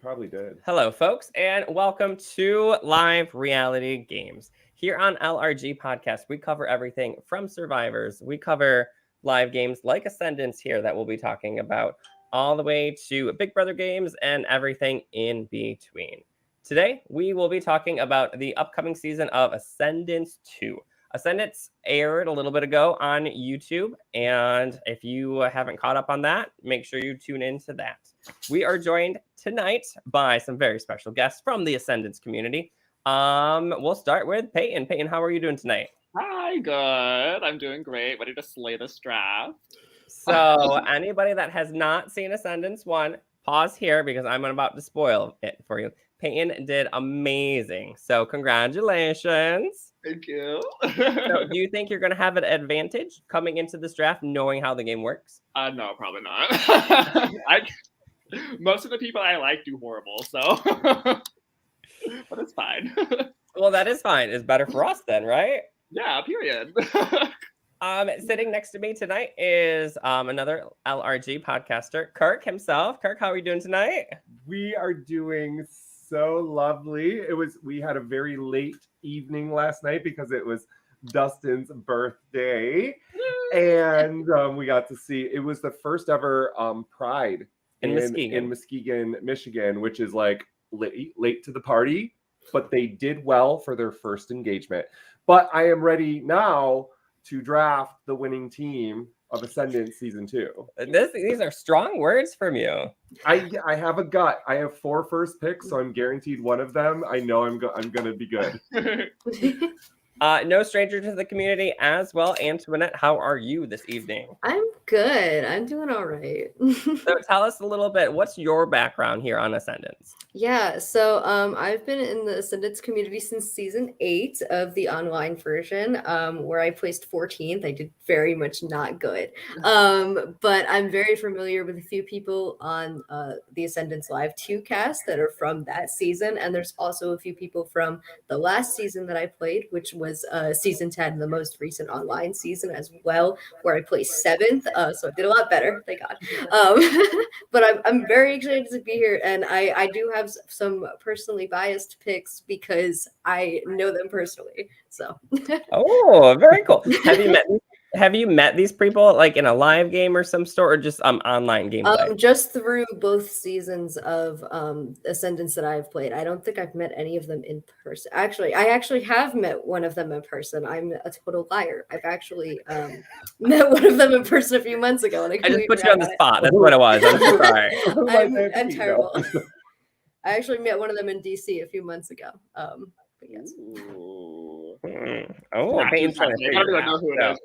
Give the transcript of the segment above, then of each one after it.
probably did. Hello, folks, and welcome to Live Reality Games. Here on LRG Podcast, we cover everything from Survivors. We cover live games like Ascendance here that we'll be talking about, all the way to Big Brother games and everything in between. Today, we will be talking about the upcoming season of Ascendance 2. Ascendance aired a little bit ago on YouTube, and if you haven't caught up on that, make sure you tune into that. We are joined tonight by some very special guests from the Ascendance community. We'll start with Payton. Payton, how are you doing tonight? Hi, good. I'm doing great. Ready to slay this draft. So, anybody that has not seen Ascendance 1, pause here because I'm about to spoil it for you. Payton did amazing. So, congratulations. Thank you. So, do you think you're going to have an advantage coming into this draft knowing how the game works? No, probably not. Most of the people I like do horrible, so but it's fine. Well, that is fine. It's better for us then, right? Yeah, period. Sitting next to me tonight is another LRG podcaster, Kirk himself. Kirk, how are you doing tonight? We are doing so lovely. We had a very late evening last night because it was Dustyn's birthday, and we got to see. It was the first ever Pride in Muskegon, Michigan, which is like late to the party, but they did well for their first engagement. But I am ready now to draft the winning team of Ascendance Season 2. These are strong words from you. I have a gut. I have 4 first picks, so I'm guaranteed one of them. I know I'm going to be good. No stranger to the community as well. Antoinette, how are you this evening? I'm good. I'm doing all right. So tell us a little bit. What's your background here on Ascendance? Yeah, so I've been in the Ascendance community since season 8 of the online version, where I placed 14th. I did very much not good, but I'm very familiar with a few people on the Ascendance Live 2 cast that are from that season, and there's also a few people from the last season that I played, which was season 10, the most recent online season as well, where I placed 7th. So I did a lot better, thank God. But I'm very excited to be here, and I do have some personally biased picks because I know them personally. So. Oh, very cool. Have you met these people like in a live game or some sort, or just online gameplay? Just through both seasons of Ascendance that I've played. I don't think I've met any of them in person. Actually, I have met one of them in person. I'm a total liar. I've actually met one of them in person a few months ago. And I just put you on the spot. That's what it was. I'm so sorry. I'm terrible. I actually met one of them in DC a few months ago. But yes. Payton's trying to figure it out.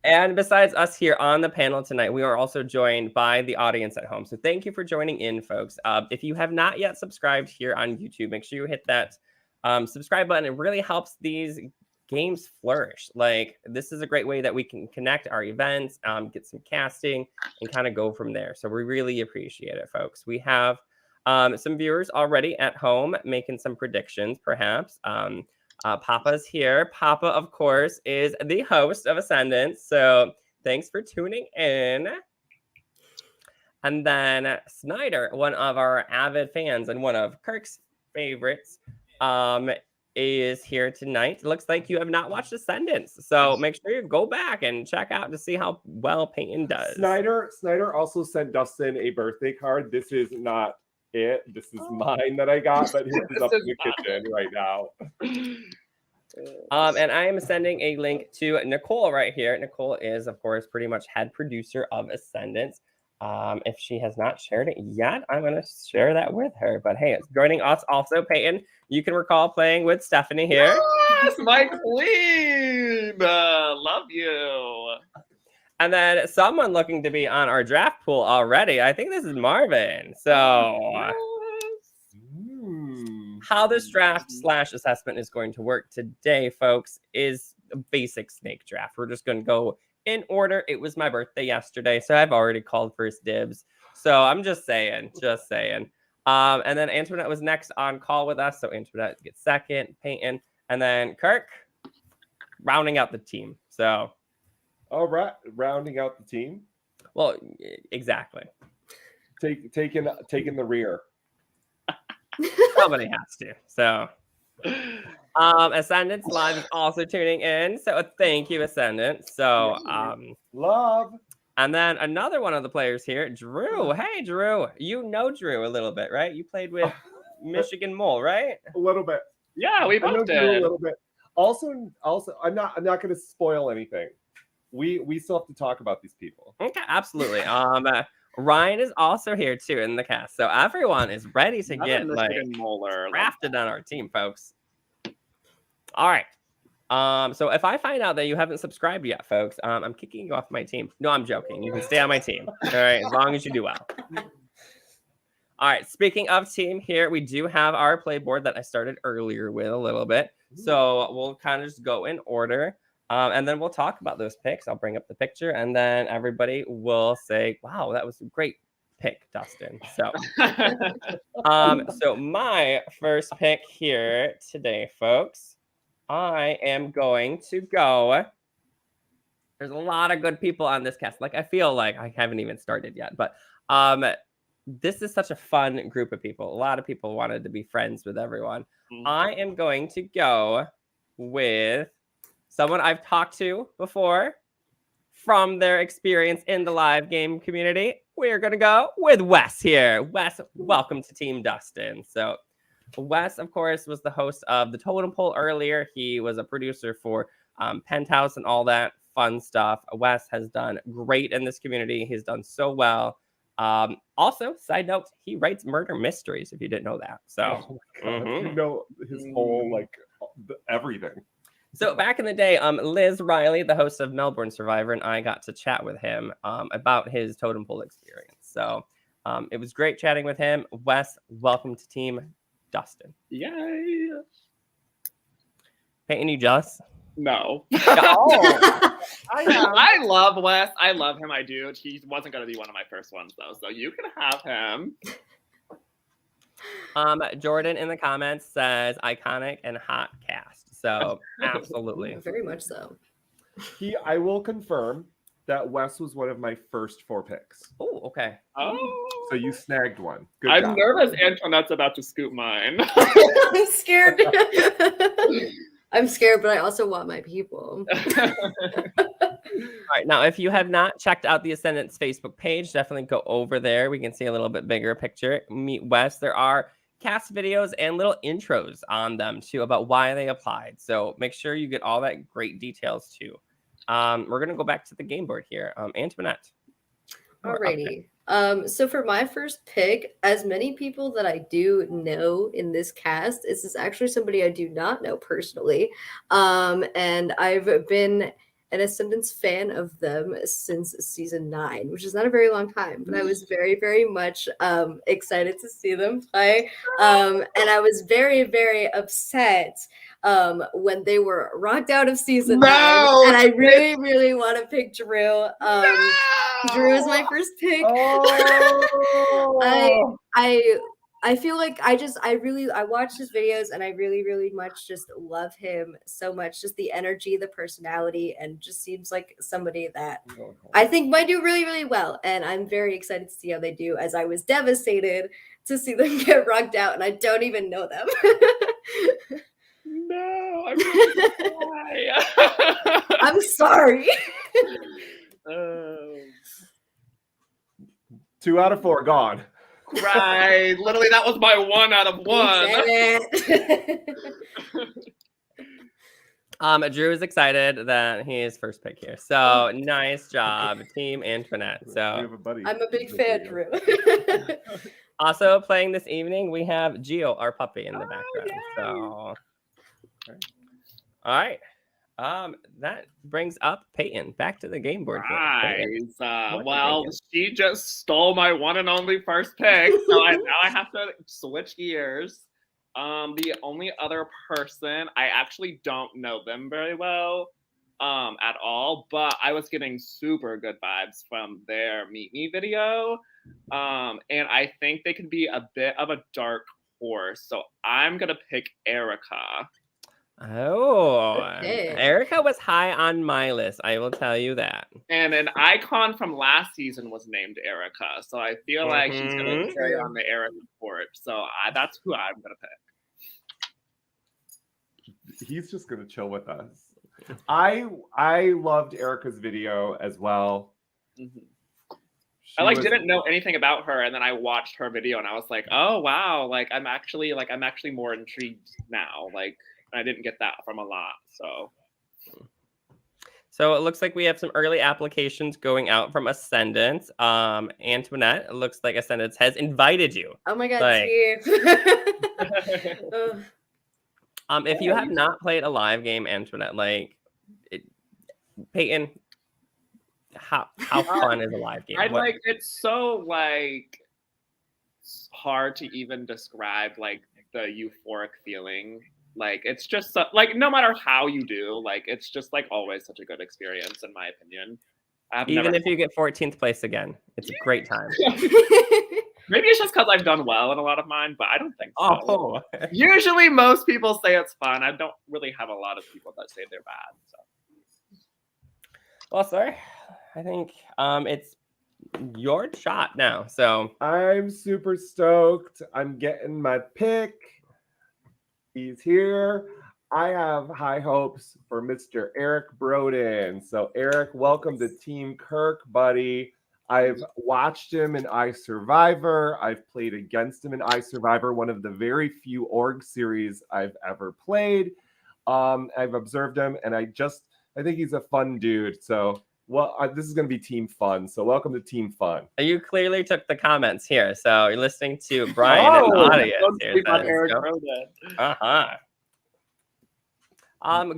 And besides us here on the panel tonight, we are also joined by the audience at home. So thank you for joining in, folks. If you have not yet subscribed here on YouTube, make sure you hit that subscribe button. It really helps these games flourish. Like, this is a great way that we can connect our events, get some casting, and kind of go from there. So we really appreciate it, folks. We have some viewers already at home making some predictions, perhaps. Papa's here. Papa, of course, is the host of Ascendance. So thanks for tuning in. And then Snyder, one of our avid fans and one of Kirk's favorites, is here tonight. It looks like you have not watched Ascendance. So make sure you go back and check out to see how well Payton does. Snyder also sent Dustyn a birthday card. This is not it. This is mine that I got, but his is up in the kitchen right now. And I am sending a link to Nicole right here. Nicole is, of course, pretty much head producer of Ascendance. If she has not shared it yet, I'm going to share that with her. But hey, it's joining us also, Payton. You can recall playing with Stephanie here. Yes, my queen. Love you. And then someone looking to be on our draft pool already. I think this is Marvin. So how this draft / assessment is going to work today, folks, is a basic snake draft. We're just going to go in order. It was my birthday yesterday, so I've already called first dibs. So I'm just saying. And then Antoinette was next on call with us. So Antoinette gets second, Payton, and then Kirk rounding out the team. So. All right, rounding out the team. Well, exactly. taking the rear. Somebody has to. So, Ascendance Live is also tuning in. So thank you, Ascendance. So, Love. and then another one of the players here, Drew. Hey, Drew. You know Drew a little bit, right? You played with Michigan Mole, right? A little bit. Yeah, we I know both Drew did. a little bit. Also, I'm not going to spoil anything. We still have to talk about these people. Okay, absolutely. Ryan is also here too in the cast, so everyone is ready to Another get like Michigan Molar. drafted on our team, folks. All right. So if I find out that you haven't subscribed yet, folks, I'm kicking you off my team. No, I'm joking. You can stay on my team. All right, as long as you do well. All right. Speaking of team, here we do have our play board that I started earlier with a little bit. So we'll kind of just go in order. And then we'll talk about those picks. I'll bring up the picture, and then everybody will say, "Wow, that was a great pick, Dustyn." So, so my first pick here today, folks, I am going to go. There's a lot of good people on this cast. Like I feel like I haven't even started yet, but this is such a fun group of people. A lot of people wanted to be friends with everyone. I am going to go with someone I've talked to before from their experience in the live game community. We're going to go with Wes here. Wes, welcome to Team Dustyn. So Wes, of course, was the host of the Totem Pole earlier. He was a producer for Penthouse and all that fun stuff. Wes has done great in this community. He's done so well. Also, side note, he writes murder mysteries, if you didn't know that. So, You know his whole, like, everything. So back in the day, Liz Riley, the host of Melbourne Survivor, and I got to chat with him about his totem pole experience. So it was great chatting with him. Wes, welcome to Team Dustyn. Yay! Payton, you jealous? No. Oh, I love Wes. I love him. I do. He wasn't going to be one of my first ones, though. So you can have him. Jordan in the comments says iconic and hot cast. So absolutely. Very much so. I will confirm that Wes was one of my first 4 picks. Oh, okay. Oh. So you snagged one. Good I'm job. nervous Antoinette's about to scoop mine. I'm scared. I'm scared, but I also want my people. All right. Now, if you have not checked out the Ascendance Facebook page, definitely go over there. We can see a little bit bigger picture. Meet Wes. There are cast videos and little intros on them too about why they applied. So make sure you get all that great details too. We're going to go back to the game board here. Antoinette. Alrighty. So for my first pick, as many people that I do know in this cast, this is actually somebody I do not know personally. And I've been an Ascendance fan of them since season 9, which is not a very long time, but I was very, very much excited to see them play. And I was very, very upset when they were rocked out of season 9. And I really, really want to pick Drew. Drew is my first pick. Oh. I feel like I watch his videos and I really, really much just love him so much. Just the energy, the personality, and just seems like somebody that I think might do really, really well. And I'm very excited to see how they do, as I was devastated to see them get rocked out and I don't even know them. No, I'm really sorry. I'm sorry. 2 out of 4 gone. Right. Literally, that was my 1 out of 1. Drew is excited that he is first pick here. So nice job, Team Antoinette. So I'm a big fan, Drew. Also playing this evening, we have Geo, our puppy, in the background. Yay. So all right. That brings up Payton back to the game board. Guys, well, she just stole my one and only first pick, so now I have to switch gears. The only other person, I actually don't know them very well at all, but I was getting super good vibes from their Meet Me video, and I think they could be a bit of a dark horse, so I'm gonna pick Erica. Oh, Okay. Erica was high on my list. I will tell you that. And an icon from last season was named Erica, so I feel like she's gonna carry on the Erica torch. So that's who I'm gonna pick. He's just gonna chill with us. I loved Erica's video as well. Mm-hmm. I didn't know anything about her, and then I watched her video, and I was like, "Oh wow!" Like I'm actually more intrigued now. Like I didn't get that from a lot, so. So it looks like we have some early applications going out from Ascendance. Antoinette, it looks like Ascendance has invited you. Oh my God, Like, if you have not played a live game, Antoinette, Payton, how fun is a live game? It's so hard to even describe the euphoric feeling. It's just no matter how you do, it's just always such a good experience in my opinion. Even if you get 14th place again, it's a great time. Maybe it's just because I've done well in a lot of mine, but I don't think so. Oh. Usually most people say it's fun. I don't really have a lot of people that say they're bad. So. Well, sir, I think it's your shot now. So I'm super stoked. I'm getting my pick. He's here. I have high hopes for Mr. Eric Broden. So, Eric, welcome to Team Kirk, buddy. I've watched him in iSurvivor. I've played against him in iSurvivor, one of the very few org series I've ever played. I've observed him, and I think he's a fun dude. So, this is going to be Team Fun. So, welcome to Team Fun. You clearly took the comments here. So, you're listening to Brian in the audience here.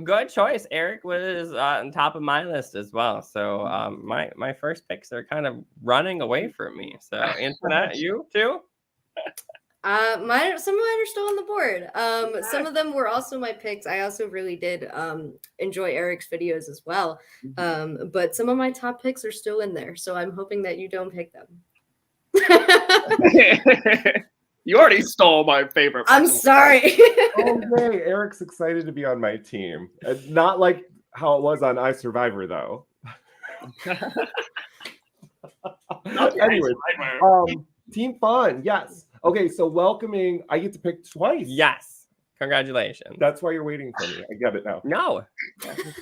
Good choice. Eric was on top of my list as well. So my first picks are kind of running away from me. So Antoinette, you too? Some of mine are still on the board. Some of them were also my picks. I also really did enjoy Eric's videos as well. But some of my top picks are still in there. So I'm hoping that you don't pick them. You already stole my favorite. I'm sorry. Okay, Eric's excited to be on my team. Not like how it was on iSurvivor, though. Anyways, Team Fun, yes. Okay, so welcoming, I get to pick twice. Yes. Congratulations. That's why you're waiting for me. I get it now. No.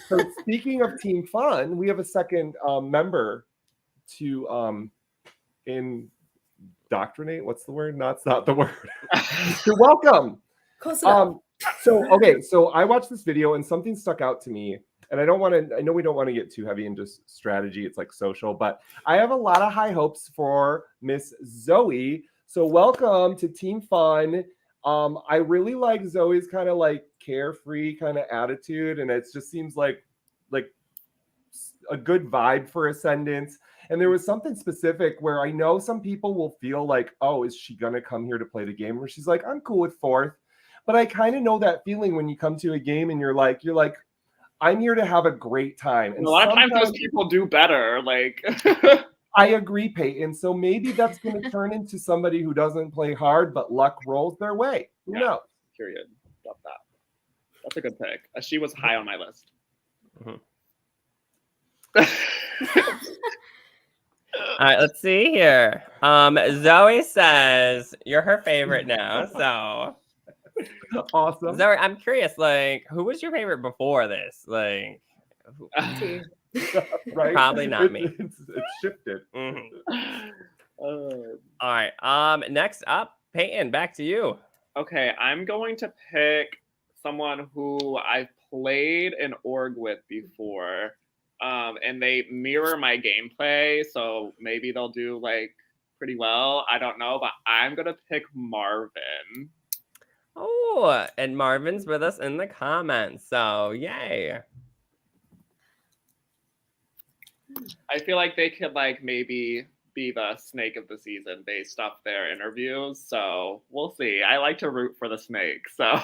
So speaking of Team Fun, we have a second member to indoctrinate. What's the word? No, it's not the word. You're welcome. So I watched this video and something stuck out to me. And I know we don't want to get too heavy into strategy. It's like social, but I have a lot of high hopes for Miss Zoe. So welcome to Team Fun. I really like Zoe's kind of carefree kind of attitude. And it just seems like a good vibe for Ascendance. And there was something specific where I know some people will feel like, oh, is she going to come here to play the game? Where she's like, I'm cool with fourth. But I kind of know that feeling when you come to a game and you're like, I'm here to have a great time. And a lot of times those people do better. I agree, Payton. So maybe that's going to turn into somebody who doesn't play hard, but luck rolls their way. Who knows? Period. Love that. That's a good pick. She was high on my list. All right, let's see here. Zoe says you're her favorite now. So awesome. Zoe, I'm curious, who was your favorite before this? Right? Probably not me. It's shifted. All right. Next up, Payton, back to you. Okay, I'm going to pick someone who I've played an org with before. And they mirror my gameplay, so maybe they'll do pretty well. I don't know, but I'm gonna pick Marvin. Oh, and Marvin's with us in the comments, so yay. I feel like they could maybe be the snake of the season based off their interviews, so we'll see. I like to root for the snake, so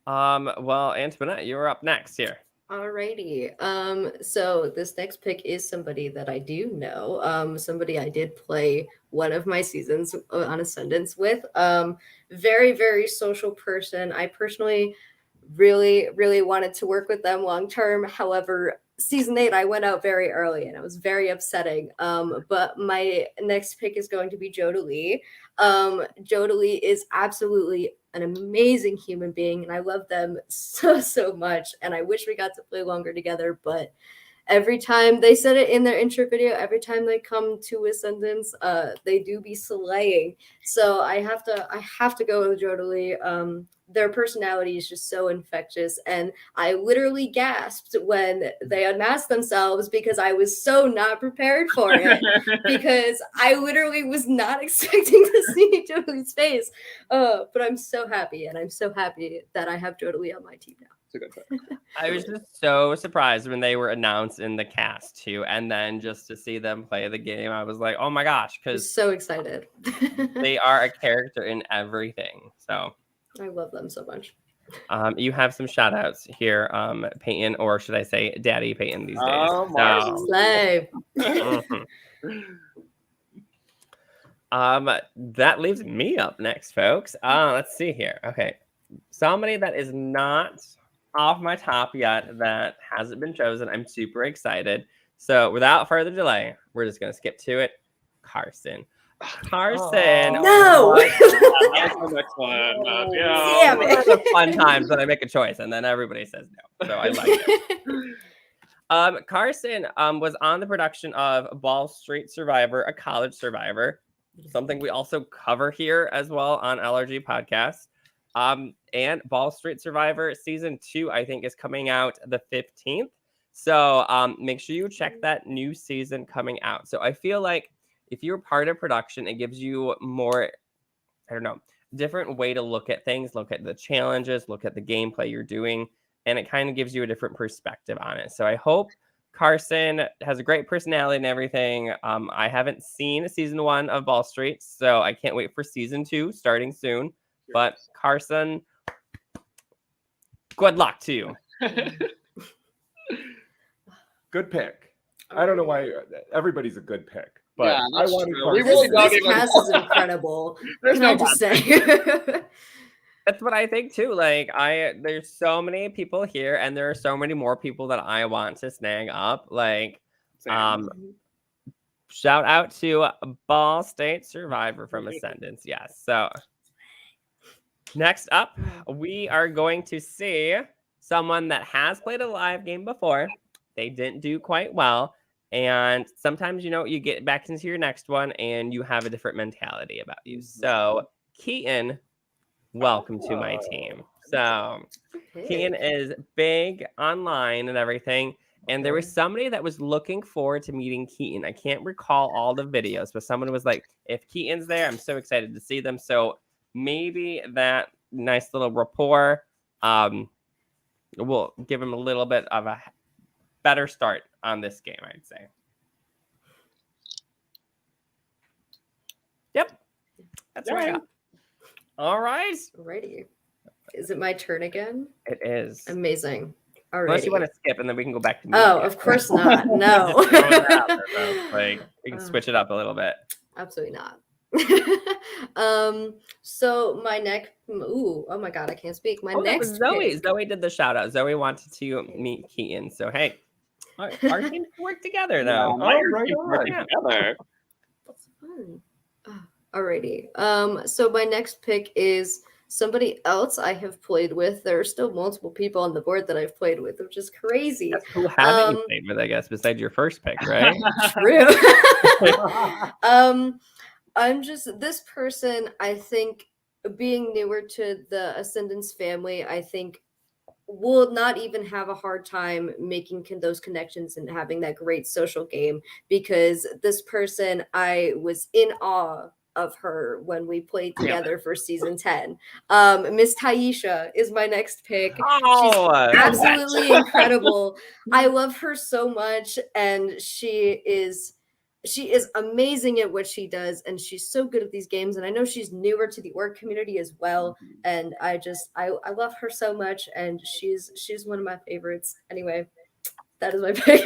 well, Antoinette, you were up next here. Alrighty. So this next pick is somebody that I do know. Somebody I did play one of my seasons on Ascendance with. Very, very social person. I personally really, really wanted to work with them long term. However, season 8, I went out very early and it was very upsetting. But my next pick is going to be Jodalee. Jodalee is absolutely an amazing human being, and I love them so much. And I wish we got to play longer together, but every time they said it in their intro video, every time they come to Ascendance, they do be slaying. So I have to go with Jodalee. Their personality is just so infectious, and I literally gasped when they unmasked themselves because I was so not prepared for it. Because I literally was not expecting to see Jodalee's face. But I'm so happy, and I'm so happy that I have Jodalee on my team now. It's a good pick. I was just so surprised when they were announced in the cast too, and then just to see them play the game, I was like, oh my gosh, I'm because so excited. they are a character in everything. So I love them so much. you have some shout outs here, Payton, or should I say Daddy Payton these days. Oh, Slay. That leaves me up next, folks. Let's see here. Okay. Somebody that is not off my top yet that hasn't been chosen. I'm super excited. So without further delay, we're just going to skip to it. Carson. Carson. No. That's the next one. Yeah. Damn it. It's a fun times when I make a choice and then everybody says no. So I like it. Carson was on the production of Ball Street Survivor, a college survivor, something we also cover here as well on LRG Podcasts. And Ball Street Survivor season 2, I think, is coming out the 15th. So make sure you check that new season coming out. So I feel like if you're part of production, it gives you more, I don't know, different way to look at things, look at the challenges, look at the gameplay you're doing, and it kind of gives you a different perspective on it. So I hope Carson has a great personality and everything. I haven't seen season 1 of Ball Street, so I can't wait for season 2 starting soon. But Carson, good luck to you. Good pick. I don't know why everybody's a good pick, but Yeah, I that's wanted true. Carson. We really This don't even- cast is incredible. There's Can I no just bad say? That's what I think too. Like there's so many people here, and there are so many more people that I want to snag up. Like, Same. shout out to Ball State Survivor from Ascendance. Yes. So next up, we are going to see someone that has played a live game before. They didn't do quite well. And sometimes, you get back into your next one and you have a different mentality about you. So Keaton, welcome to my team. So Keaton is big online and everything. And there was somebody that was looking forward to meeting Keaton. I can't recall all the videos, but someone was like, if Keaton's there, I'm so excited to see them. So maybe that nice little rapport will give him a little bit of a better start on this game, I'd say. Yep. That's right. All right. Alrighty. Is it my turn again? It is. Amazing. Unless you Alrighty. want to skip and then we can go back to me. Oh, of course not. No. Like, we can switch it up a little bit. Absolutely not. So my next oh my god, I can't speak. My That was next Zoe. pick- Zoe did the shout out. Zoe wanted to meet Keaton. So hey, our teams work together though. Right together. That's fun. Alrighty. So my next pick is somebody else I have played with. There are still multiple people on the board that I've played with, which is crazy. That's who haven't you played with, I guess, besides your first pick, right? True. I'm just this person, I think, being newer to the Ascendance family, I think will not even have a hard time making those connections and having that great social game, because this person, I was in awe of her when we played together for season 10. Miss Taisha is my next pick. Oh, She's absolutely incredible. I love her so much, and she is she is amazing at what she does, and she's so good at these games. And I know she's newer to the org community as well. And I love her so much, and she's one of my favorites. Anyway, that is my pick.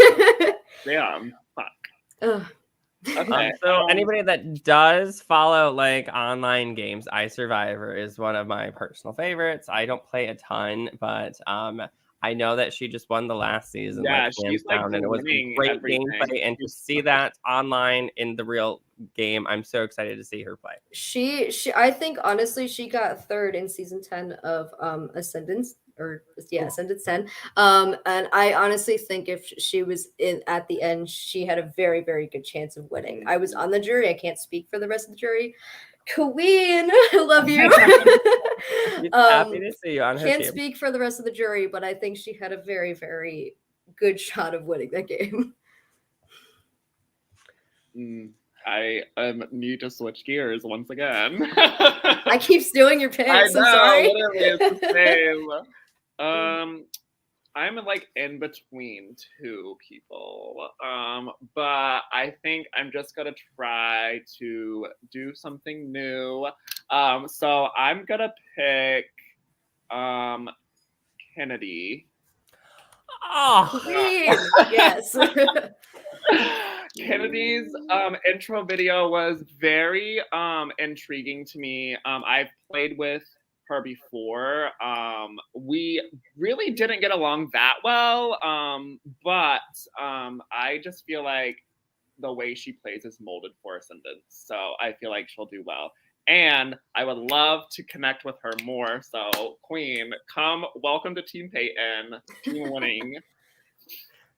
Damn. Fuck. Ugh. Okay. So anybody that does follow like online games, iSurvivor is one of my personal favorites. I don't play a ton, but I know that she just won the last season. Yeah, like, she's like down, and it was winning great everything. gameplay. And to see that online in the real game, I'm so excited to see her play. She I think honestly she got third in season 10 of Ascendance, or Ascendance 10. And I honestly think if she was in at the end, she had a very, very good chance of winning. I was on the jury. I can't speak for the rest of the jury. Queen, I love you. Happy to see you on her Can't team. speak for the rest of the jury, but I think she had a very, very good shot of winning that game. I need to switch gears once again. I keep stealing your picks. I know, I'm sorry. literally, it's the same. I'm like in between two people, but I think I'm just gonna try to do something new. So I'm gonna pick Kennedy. Oh, Queen. Yes. Kennedy's intro video was very intriguing to me. I've played with her before. We really didn't get along that well, but I just feel like the way she plays is molded for Ascendance, so I feel like she'll do well. And I would love to connect with her more. So, Queen, welcome to Team Payton, team winning.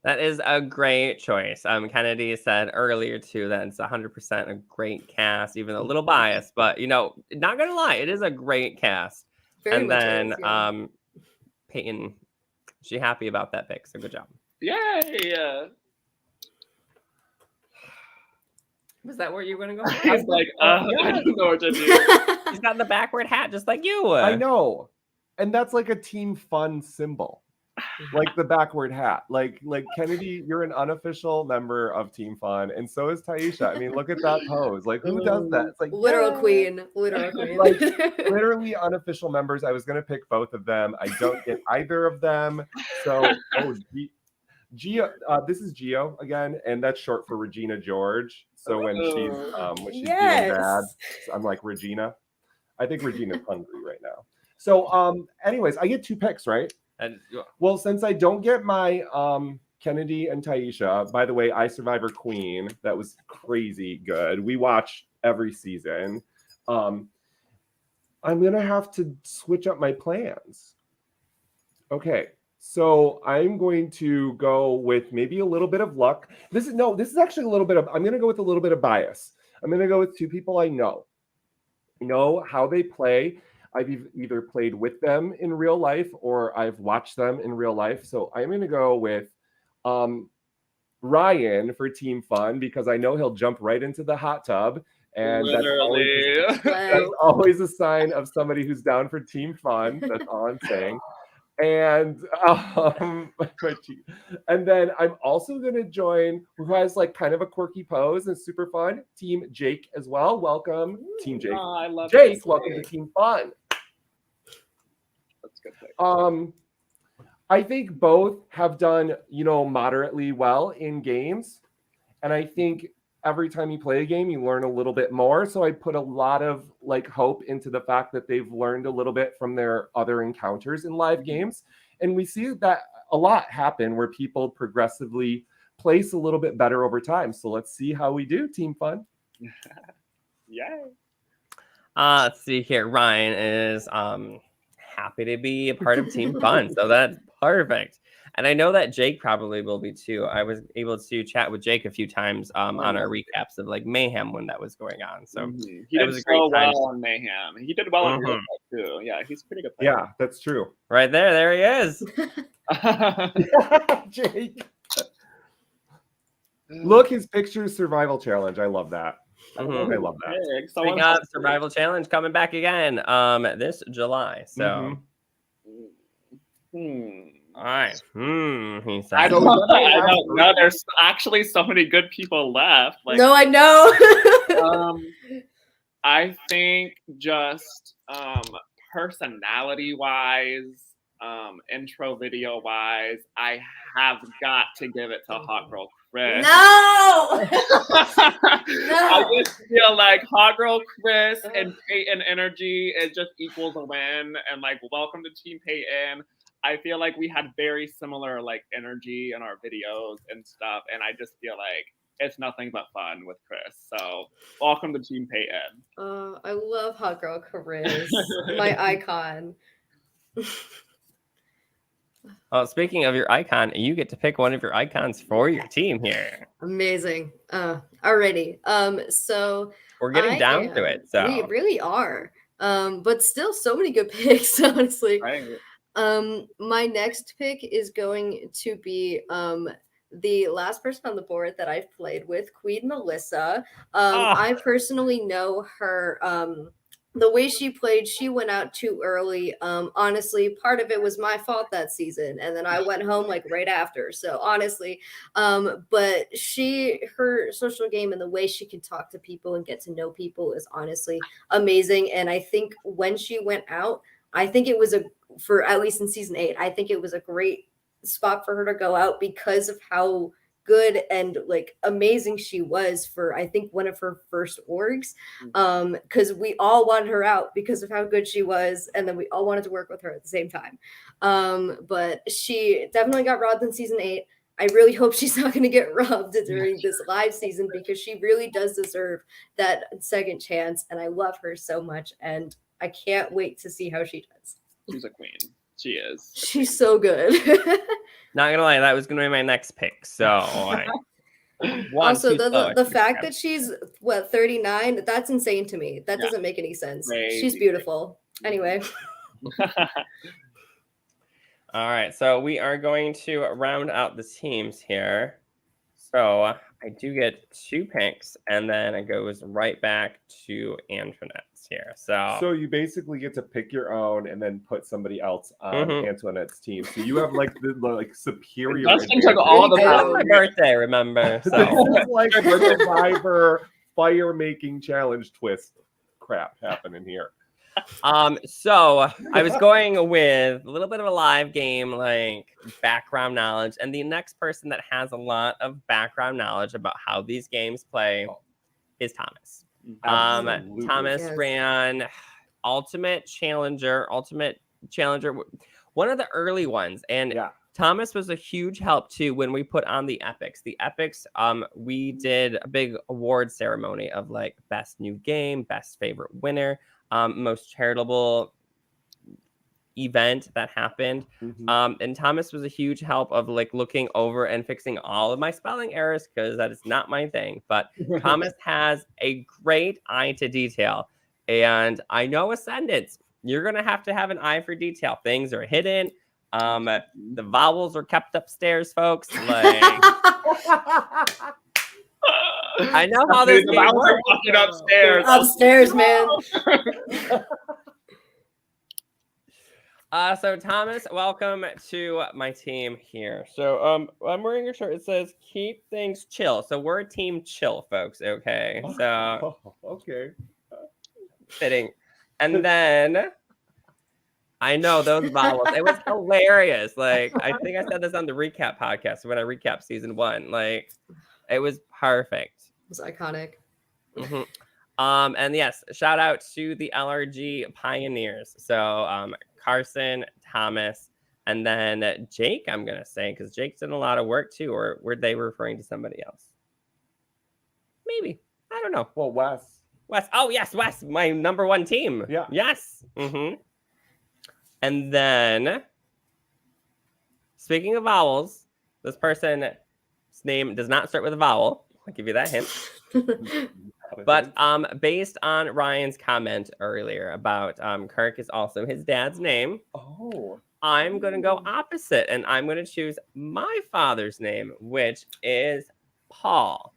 that is a great choice. Kennedy said earlier too that it's 100% a great cast, even a little biased, but not gonna lie, it is a great cast. Very And much then is, yeah. Payton, she happy about that pick, so good job. Yay! Was that where you were gonna go? I was like, I don't know what to do. He's got the backward hat just like you. I know. And that's like a team fun symbol. Like the backward hat. Like Kennedy, you're an unofficial member of Team Fun, and so is Taisha. I mean, look at that pose. Like, who does that? It's like literal yeah. queen. Literal queen. Like literally unofficial members. I was gonna pick both of them. I don't get either of them. So Gio, this is Gio again, and that's short for Regina George. So when she's doing bad, I'm like Regina. I think Regina's hungry right now. So anyways, I get 2 picks, right? Well, since I don't get my Kennedy and Taisha, by the way, iSurvivor Queen, that was crazy good. We watch every season. I'm gonna have to switch up my plans. Okay. So I'm going to go with maybe a little bit of luck. This is actually a little bit of, I'm going to go with a little bit of bias. I'm going to go with 2 people I know how they play. I've either played with them in real life or I've watched them in real life. So I'm going to go with Ryan for Team Fun because I know he'll jump right into the hot tub. And that's always a sign of somebody who's down for Team Fun. That's all I'm saying. And then I'm also going to join who has like kind of a quirky pose and super fun, Team Jake as well. Welcome, Team Jake. Oh, I love Jake. Welcome to Team Fun. That's good. I think both have done, moderately well in games. And I think every time you play a game, you learn a little bit more. So I put a lot of hope into the fact that they've learned a little bit from their other encounters in live games. And we see that a lot happen where people progressively place a little bit better over time. So let's see how we do, Team Fun. Yay. Let's see here. Ryan is happy to be a part of Team Fun. So that's perfect. And I know that Jake probably will be too. I was able to chat with Jake a few times on our recaps of Mayhem when that was going on. So he did so well on Mayhem. He did well on real life too. Yeah, he's a pretty good player. Yeah, that's true. Right there he is. Jake. Look, his picture survival challenge. I love that. I love that. Speaking of survival challenge coming back again this July. So All right. He said. I don't know. There's actually so many good people left. Like, no, I know. I think just personality wise, intro video wise, I have got to give it to Hot Girl Chris. No! I just feel like Hot Girl Chris and Payton energy, it just equals a win. And like, welcome to Team Payton. I feel like we had very similar like energy in our videos and stuff, and I just feel like it's nothing but fun with Chris. So welcome to Team Payton. I love Hot Girl Chris, my icon. Oh, speaking of your icon, you get to pick one of your icons for your team here. Amazing. Already. So we're getting down to it. So we really are. But still so many good picks, honestly. Right. My next pick is going to be the last person on the board that I've played with, Queen Melissa. I personally know her. The way she played, she went out too early. Honestly, part of it was my fault that season, and then I went home like right after. So honestly, but her social game and the way she can talk to people and get to know people is honestly amazing. And I think when she went out, I think it was for at least in season 8, I think it was a great spot for her to go out because of how good and like amazing she was for, I think, one of her first orgs, because we all wanted her out because of how good she was, and then we all wanted to work with her at the same time. But she definitely got robbed in season 8. I really hope she's not going to get robbed during this live season, because she really does deserve that second chance, and I love her so much, and I can't wait to see how she does. She's a queen. She is. She's so good. Not gonna lie, that was gonna be my next pick. So also the fact that she's 39, that's insane to me. That doesn't make any sense. Crazy. She's beautiful. Anyway. All right, so we are going to round out the teams here. So I do get 2 picks, and then it goes right back to Antoinette's here. So you basically get to pick your own and then put somebody else on Antoinette's team. So you have like the superior. Dustyn took all the power. My birthday, remember? So. This is like a Survivor fire making challenge twist crap happening here. So I was going with a little bit of a live game, like background knowledge, and the next person that has a lot of background knowledge about how these games play is Thomas. Thomas ran Ultimate Challenger, one of the early ones, and Thomas was a huge help too when we put on the epics. The epics, we did a big award ceremony of like best new game, best favorite winner. Most charitable event that happened. And Thomas was a huge help of like looking over and fixing all of my spelling errors, because that is not my thing. But Thomas has a great eye to detail. And I know Ascendance, you're going to have an eye for detail. Things are hidden. The vowels are kept upstairs, folks. Like, I know how this game works. Upstairs. Upstairs, man. So Thomas, welcome to my team here. So I'm wearing a shirt. It says "Keep things chill." So we're a team chill, folks. Okay. So okay. Fitting. And then I know those vowels. It was hilarious. Like, I think I said this on the recap podcast when I recapped season 1. Like, it was perfect. It was iconic. And yes, shout out to the LRG pioneers. So Carson, Thomas, and then Jake, I'm going to say, because Jake's done a lot of work too, or were they referring to somebody else? Maybe. I don't know. Well, Wes. Oh, yes, Wes, my number 1 team. Yeah. Yes. And then, speaking of vowels, this person's name does not start with a vowel. I'll give you that hint. But based on Ryan's comment earlier about Kirk is also his dad's name, I'm going to go opposite, and I'm going to choose my father's name, which is Paul.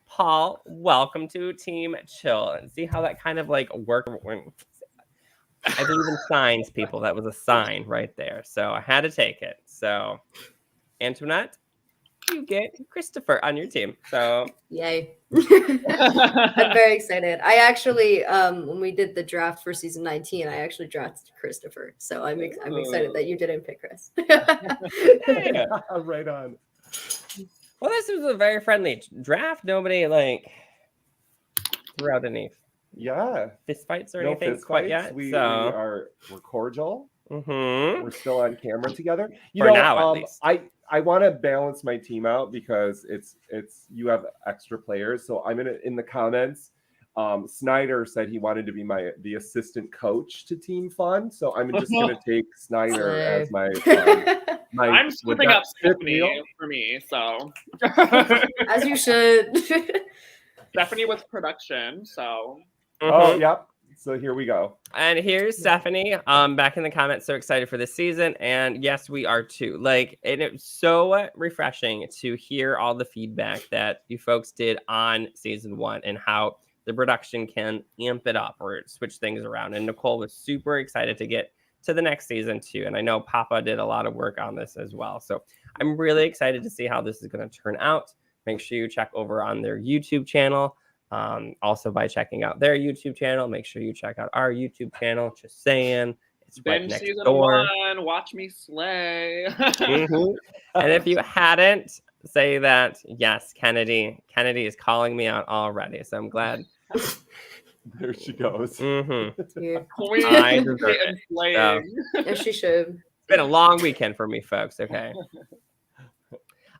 Paul, welcome to Team Chill. And see how that kind of like worked. I believe in signs, people. That was a sign right there. So I had to take it. So, Antoinette, you get Christopher on your team. So, yay. I'm very excited. I actually, when we did the draft for season 19, I actually drafted Christopher. So I'm excited that you didn't pick Chris. Right on. Well, this was a very friendly draft. Nobody threw out any fist fights or anything quite yet. We're cordial. Mm-hmm. We're still on camera together. Now, at least. I want to balance my team out because it's you have extra players. So I'm in the comments. Snyder said he wanted to be the assistant coach to Team Fun. So I'm just gonna take Snyder as my I'm slipping up Stephanie for me, so as you should. Stephanie with production, so oh yep. So here we go. And here's Stephanie back in the comments. So excited for this season. And yes, we are too. And it was so refreshing to hear all the feedback that you folks did on season 1 and how the production can amp it up or switch things around. And Nicole was super excited to get to the next season too. And I know Papa did a lot of work on this as well. So I'm really excited to see how this is going to turn out. Make sure you check over on their YouTube channel. Also by checking out their YouTube channel, make sure you check out our YouTube channel. Just saying, it's right next season door. 1, watch me slay. Mm-hmm. And if you hadn't, say that yes, Kennedy is calling me out already. So I'm glad. There she goes. Mm-hmm. Yeah. I deserve it. So, As she should. it's been a long weekend for me, folks. Okay.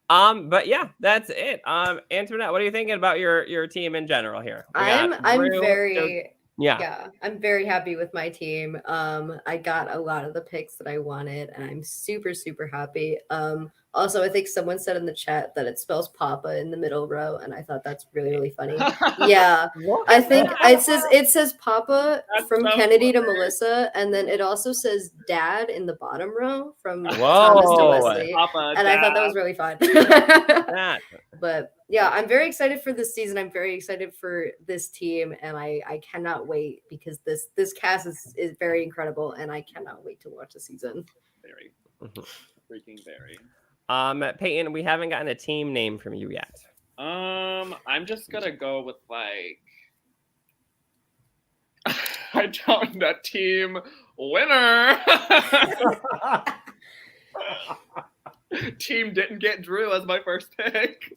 But yeah, that's it. Antoinette, what are you thinking about your team in general here? I'm very Yeah, I'm very happy with my team. I got a lot of the picks that I wanted, and I'm super, super happy. Also, I think someone said in the chat that it spells Papa in the middle row, and I thought that's really, really funny. Yeah, I think it says Papa from Kennedy to Melissa, and then it also says Dad in the bottom row from Thomas to Leslie. Papa, and Dad. I thought that was really fun. But yeah, I'm very excited for this season. I'm very excited for this team, and I cannot wait because this cast is very incredible, and I cannot wait to watch the season. Very. Freaking very. Payton, we haven't gotten a team name from you yet. I'm just gonna go with I don't know, team winner. Team didn't get Drew as my first pick.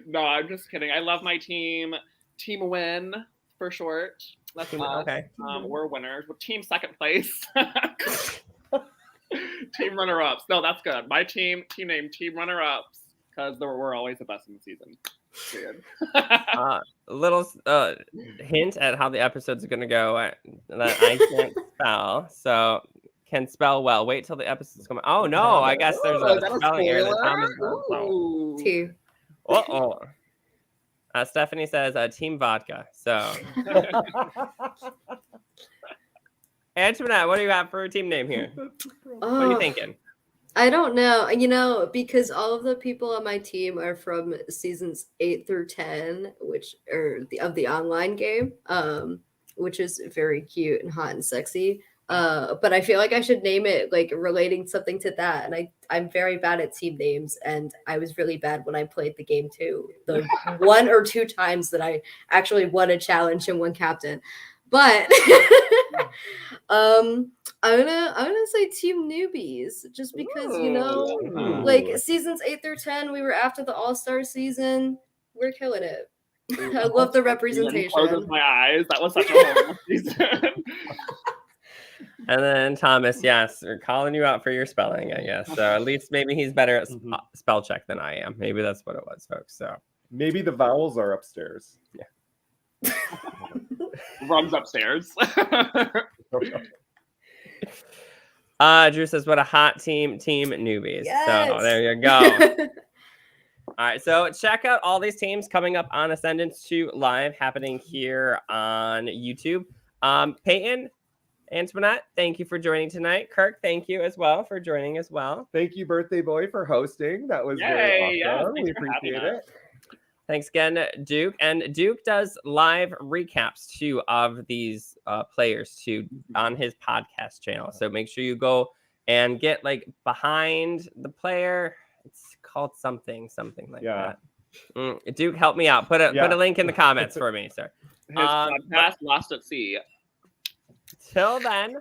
No, I'm just kidding. I love my team. Team win for short. That's us. Okay. We're winners. With team second place. Team runner-ups. No, that's good. My team name Team Runner-Ups because we're always the best in the season. Good. Little hint at how the episode's going to go that I can't spell, so can spell well. Wait till the episode's coming. Oh no, I guess there's a spelling error that Thomas knows. Two. Uh-oh. Stephanie says Team Vodka. So Antoinette, what do you have for a team name here? What are you thinking? I don't know. Because all of the people on my team are from seasons 8 through 10, which are of the online game, which is very cute and hot and sexy. But I feel like I should name it relating something to that. And I'm very bad at team names, and I was really bad when I played the game too. The 1 or 2 times that I actually won a challenge and won captain. But I'm gonna say Team Newbies, just because seasons 8 through 10, we were after the All-Star season. We're killing it. I love the representation. Closes my eyes. That was such a horrible season. And then Thomas, yes, we're calling you out for your spelling, I guess. So at least maybe he's better at spell check than I am. Maybe that's what it was, folks. So maybe the vowels are upstairs. Yeah. Runs upstairs. Drew says, what a hot team Newbies. Yes. So there you go. All right, so check out all these teams coming up on Ascendance 2 Live happening here on YouTube. Payton, Antoinette, thank you for joining tonight. Kirk, thank you as well for joining as well. Thank you, birthday boy, for hosting. That was very awesome. We appreciate it. Thanks again, Duke. And Duke does live recaps too of these players too on his podcast channel. So make sure you go and get like behind the player. It's called something like that. Duke, help me out. Put a link in the comments for me, sir. His podcast, Lost at Sea. Till then,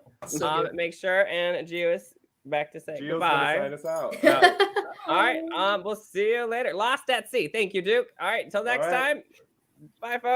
make sure and Gio is back to say Gio's goodbye. gonna sign us out. All right. We'll see you later. Lost at Sea. Thank you, Duke. All right. Until next time. Bye, folks.